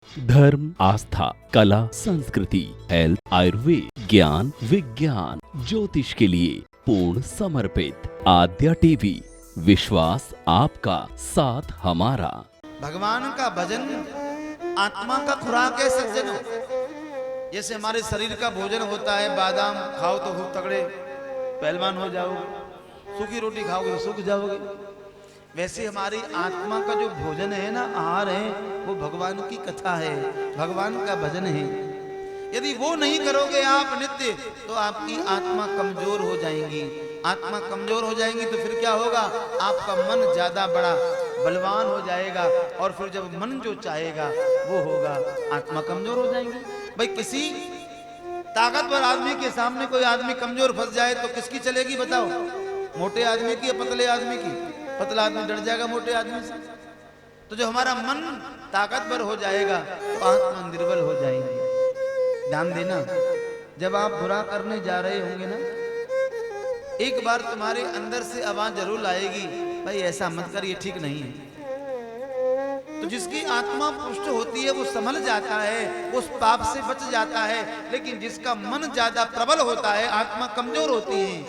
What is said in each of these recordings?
धर्म, आस्था, कला, संस्कृति, हेल्थ, आयुर्वेद, ज्ञान, विज्ञान, ज्योतिष के लिए पूर्ण समर्पित आद्या टीवी। विश्वास आपका, साथ हमारा। भगवान का भजन आत्मा का खुराक है सज्जनों। जैसे हमारे शरीर का भोजन होता है, बादाम खाओ तो खूब तगड़े पहलवान हो जाओगे, सूखी रोटी खाओगे तो सूख जाओगे। वैसे हमारी आत्मा का जो भोजन है ना, आहार है, वो भगवान की कथा है, भगवान का भजन है। यदि वो नहीं करोगे आप नित्य, तो आपकी आत्मा कमजोर हो जाएंगी। आत्मा कमजोर हो जाएंगी तो फिर क्या होगा? आपका मन ज्यादा बड़ा बलवान हो जाएगा, और फिर जब मन जो चाहेगा वो होगा। आत्मा कमजोर हो जाएंगी। भाई किसी ताकतवर आदमी के सामने कोई आदमी कमजोर फंस जाए तो किसकी चलेगी बताओ? मोटे आदमी की या पतले आदमी की? पतला आदमी डर जाएगा मोटे आदमी से। तो जो हमारा मन ताकतवर हो जाएगा तो आत्मा निर्बल हो जाएगी। ध्यान देना, जब आप बुरा करने जा रहे होंगे ना, एक बार तुम्हारे अंदर से आवाज जरूर आएगी, भाई ऐसा मत कर, ये ठीक नहीं है। तो जिसकी आत्मा पुष्ट होती है वो संभल जाता है, उस पाप से बच जाता है। लेकिन जिसका मन ज्यादा प्रबल होता है, आत्मा कमजोर होती है,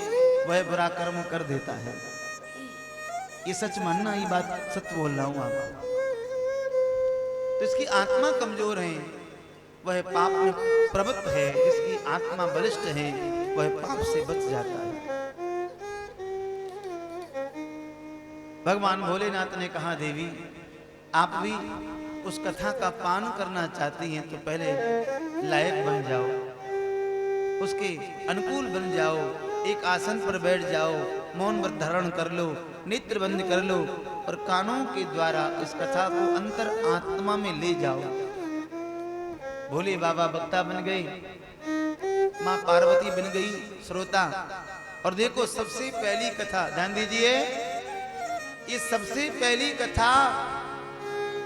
वह बुरा कर्म कर देता है। ये सच मानना, ये बात सच बोल रहा हूं आपको। तो इसकी आत्मा कमजोर है, वह पाप में प्रवृत्त है। जिसकी आत्मा बलिष्ठ है, वह पाप से बच जाता है। भगवान भोलेनाथ ने कहा, देवी आप भी उस कथा का पान करना चाहती हैं तो पहले लायक बन जाओ, उसके अनुकूल बन जाओ, एक आसन पर बैठ जाओ, मौन व्रत धारण कर लो, नेत्र बंद कर लो, और कानों के द्वारा इस कथा को अंतर आत्मा में ले जाओ। भोले बाबा वक्ता बन गए, मां पार्वती बन गई श्रोता। और देखो सबसे पहली कथा, ध्यान दीजिए, ये सबसे पहली कथा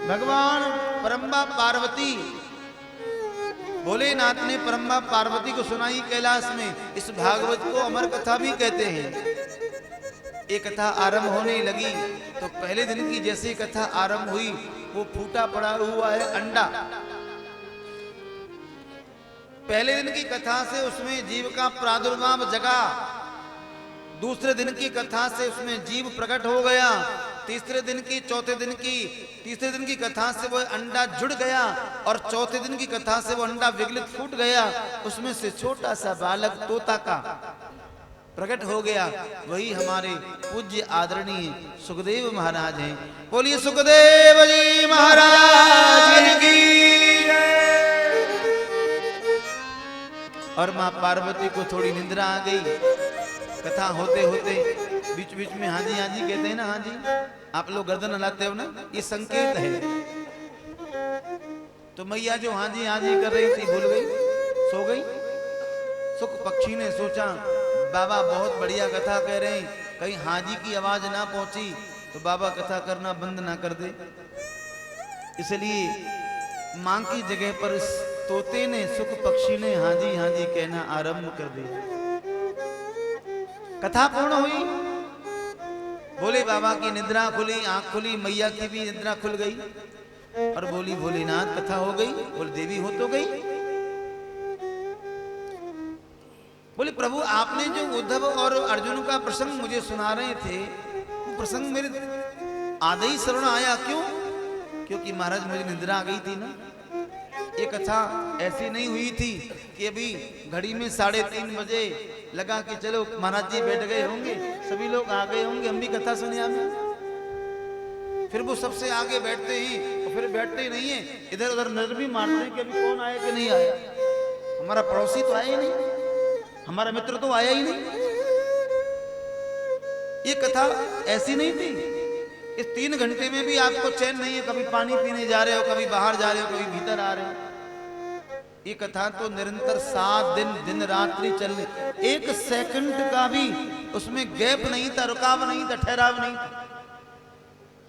भगवान परम्बा पार्वती, भोलेनाथ ने परम्बा पार्वती को सुनाई कैलाश में। इस भागवत को अमर कथा भी कहते हैं। एक कथा आरंभ होने लगी तो पहले दिन की जैसी कथा आरंभ हुई, वो फूटा पड़ा हुआ है अंडा। पहले दिन की कथा से उसमें जीव का प्रादुर्भाव जगा, दूसरे दिन की कथा से उसमें जीव प्रकट हो गया, तीसरे दिन की तीसरे दिन की कथा से वो अंडा जुड़ गया, और चौथे दिन की कथा से वो अंडा विगलित फूट गया। उसमें से छोटा सा बालक तोता का प्रकट हो गया। वही हमारे पूज्य आदरणीय सुखदेव महाराज हैं। बोलिए सुखदेव जी महाराज की। और मां पार्वती को थोड़ी निंद्रा आ गई। कथा होते होते बीच बीच में हाँ जी कहते हैं ना, हाँ जी आप लोग गर्दन हिलाते हो ना, ये संकेत है। तो मैया जो हाँ जी कर रही थी भूल गई, सो गई। सुख पक्षी ने सोचा बाबा बहुत बढ़िया कथा कह रहे हैं, कहीं हाँ जी की आवाज ना पहुंची तो बाबा कथा करना बंद ना कर दे। इसलिए मां की जगह पर इस तोते ने, सुख पक्षी ने हाँ जी कहना आरंभ कर दिया। कथा पूर्ण हुई, बोले बाबा की निद्रा खुली, आंख खुली, मैया की भी निद्रा खुल गई, और बोली भोलेनाथ कथा हो गई। बोले देवी हो तो गई। बोले प्रभु आपने जो उद्धव और अर्जुन का प्रसंग मुझे सुना रहे थे, वो प्रसंग मेरे आधे ही शरण आया। क्यों? क्योंकि महाराज मुझे निद्रा आ गई थी ना। ये कथा ऐसी नहीं हुई थी कि अभी घड़ी में 3:30 बजे लगा कि चलो महाराज जी बैठ गए होंगे, सभी लोग आ गए होंगे, हम भी कथा सुने हमें। फिर वो सबसे आगे बैठते ही, और फिर बैठते ही नहीं है, इधर उधर नजर भी मारते हैं कि अभी कौन आया कि नहीं आया। हमारा पड़ोसी तो आया ही नहीं, हमारा मित्र तो आया ही नहीं। ये कथा ऐसी नहीं थी। इस 3 घंटे में भी आपको चैन नहीं है, कभी पानी पीने जा रहे हो, कभी बाहर जा रहे हो, कभी भीतर आ रहे हो। ये कथा तो निरंतर 7 दिन दिन रात्रि चलने, 1 सेकंड का भी उसमें गैप नहीं था, रुकाव नहीं था, ठहराव नहीं था।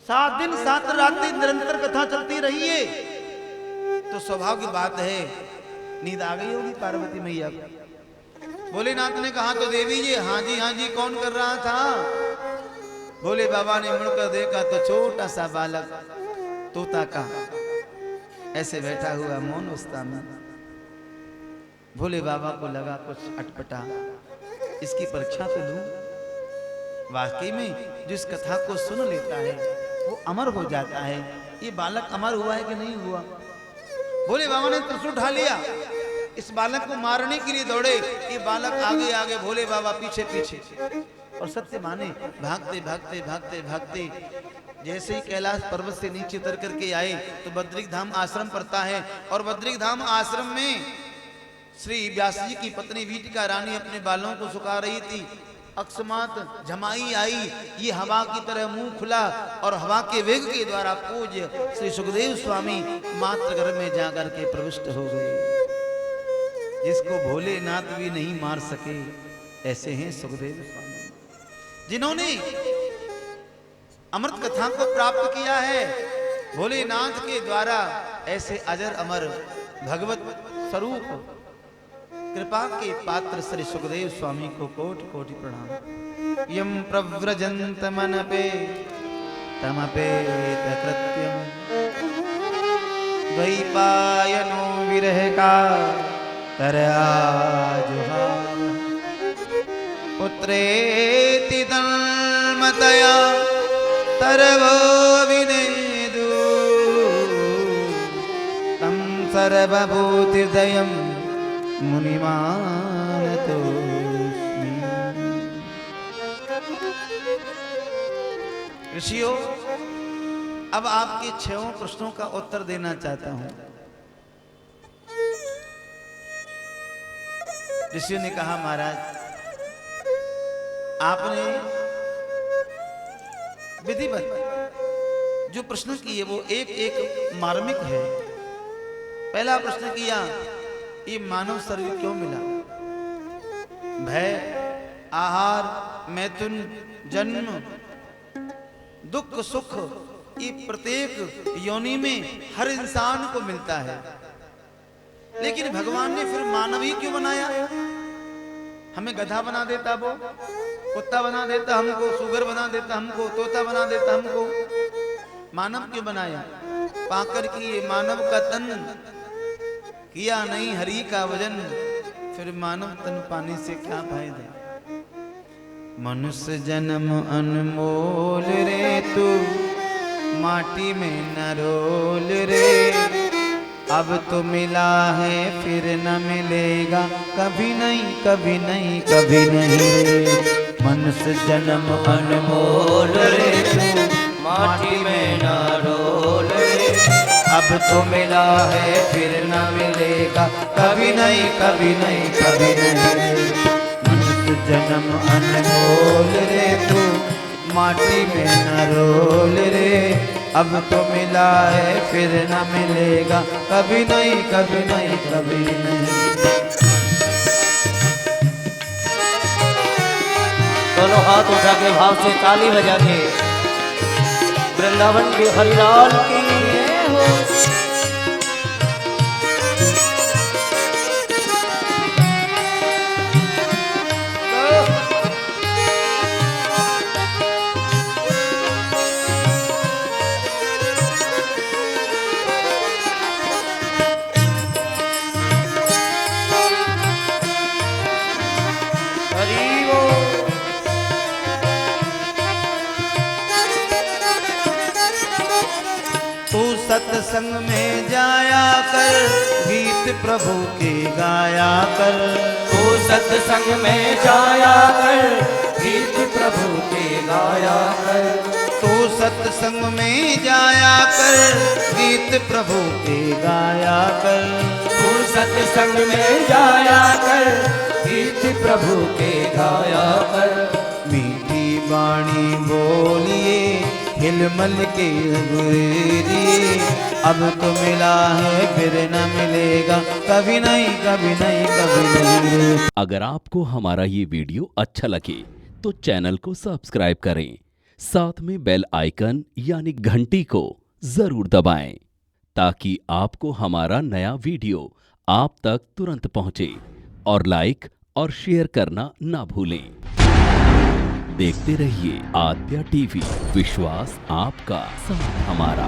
7 दिन 7 रात्रि निरंतर कथा चलती रही है। तो स्वभाव की बात है, नींद आ गई होगी पार्वती मैया को। भोलेनाथ ने कहा तो देवी जी हाँ जी कौन कर रहा था? भोले बाबा ने मुड़कर देखा तो छोटा सा बालक तोता का ऐसे बैठा हुआ मौन अवस्था में भोले बाबा को लगा कुछ अटपटा, इसकी परीक्षा तो लूं। वाकई में जिस कथा को सुन लेता है वो अमर हो जाता है। ये बालक अमर हुआ है कि नहीं हुआ? भोले बाबा ने त्रिशूल उठा लिया, इस बालक को मारने के लिए दौड़े। ये बालक आगे आगे, भोले बाबा पीछे पीछे। और सत्य माने भागते भागते भागते भागते जैसे ही कैलाश पर्वत से नीचे उतर करके आए तो बद्रिक धाम आश्रम पड़ता है। और बद्रिक धाम आश्रम में श्री व्यास जी की पत्नी वीटिका रानी अपने बालों को सुखा रही थी। अकस्मात झमाई आई, ये हवा की तरह मुंह खुला और हवा के वेग के द्वारा पूज्य श्री सुखदेव स्वामी मात्र घर में जाकर के प्रविष्ट हो गए। जिसको भोलेनाथ भी नहीं मार सके ऐसे हैं सुखदेव स्वामी, जिन्होंने अमृत कथा को प्राप्त किया है भोलेनाथ के द्वारा। ऐसे अजर अमर भगवत स्वरूप कृपा के पात्र श्री सुखदेव स्वामी को कोटि कोटि प्रणाम। यम प्रव्रजंत मनपे तमपेत कृत्यम द्वैपायनो विरह का तरआजुहा पुत्रेति तन्मतया तरवो विनेदु तम सर्वभूतिर्दयम् मुनिमानतोस्मि। ऋषियों, अब आपके 6 प्रश्नों का उत्तर देना चाहता हूं। ऋषियों ने कहा, महाराज आपने विधिवत जो प्रश्न किए वो एक एक मार्मिक है। पहला प्रश्न किया, ये मानव शरीर क्यों मिला? भय, आहार, मैथुन, जन्म, दुख, सुख, ये प्रत्येक योनि में हर इंसान को मिलता है। लेकिन भगवान ने फिर मानव ही क्यों बनाया? हमें गधा बना देता, वो कुत्ता बना देता हमको, सुगर बना देता हमको, तोता बना देता हमको। मानव क्यों बनाया? पाकर की ये मानव का तन किया नहीं हरि का वजन, फिर मानव तन पाने से क्या फायदा? मनुष्य जन्म अनमोल रे, तू माटी में न रोल रे। अब तो मिला है फिर न मिलेगा, कभी नहीं कभी नहीं कभी नहीं रे। मनुष्य जन्म अनमोल रे, तू माटी में न रोल रे। अब तो मिला है फिर न मिलेगा, कभी नहीं कभी नहीं कभी नहीं। मनुष्य जन्म अनमोल रे, तू माटी में न रोल रे। अब तो मिला है फिर न मिलेगा, कभी नहीं कभी नहीं कभी नहीं। दोनों हाथ उठा के भाव से ताली बजा के वृंदावन के हरिलाल की हो। सत्संग में जाया कर, गीत प्रभु के गाया कर। तू सत्संग में जाया कर, गीत प्रभु के गाया कर। तू सत्संग में जाया कर, गीत प्रभु के गाया कर। तू सत्संग में जाया कर, गीत प्रभु के गाया कर। मीठी वाणी बोलिए हिलमल के गुरेरिए। अब तो मिला है फिर न मिलेगा, कभी नहीं कभी नहीं कभी नहीं। अगर आपको हमारा ये वीडियो अच्छा लगे तो चैनल को सब्सक्राइब करें, साथ में बेल आइकन यानी घंटी को जरूर दबाएं, ताकि आपको हमारा नया वीडियो आप तक तुरंत पहुंचे। और लाइक और शेयर करना ना भूलें। देखते रहिए आद्या टीवी, विश्वास आपका, साथ हमारा।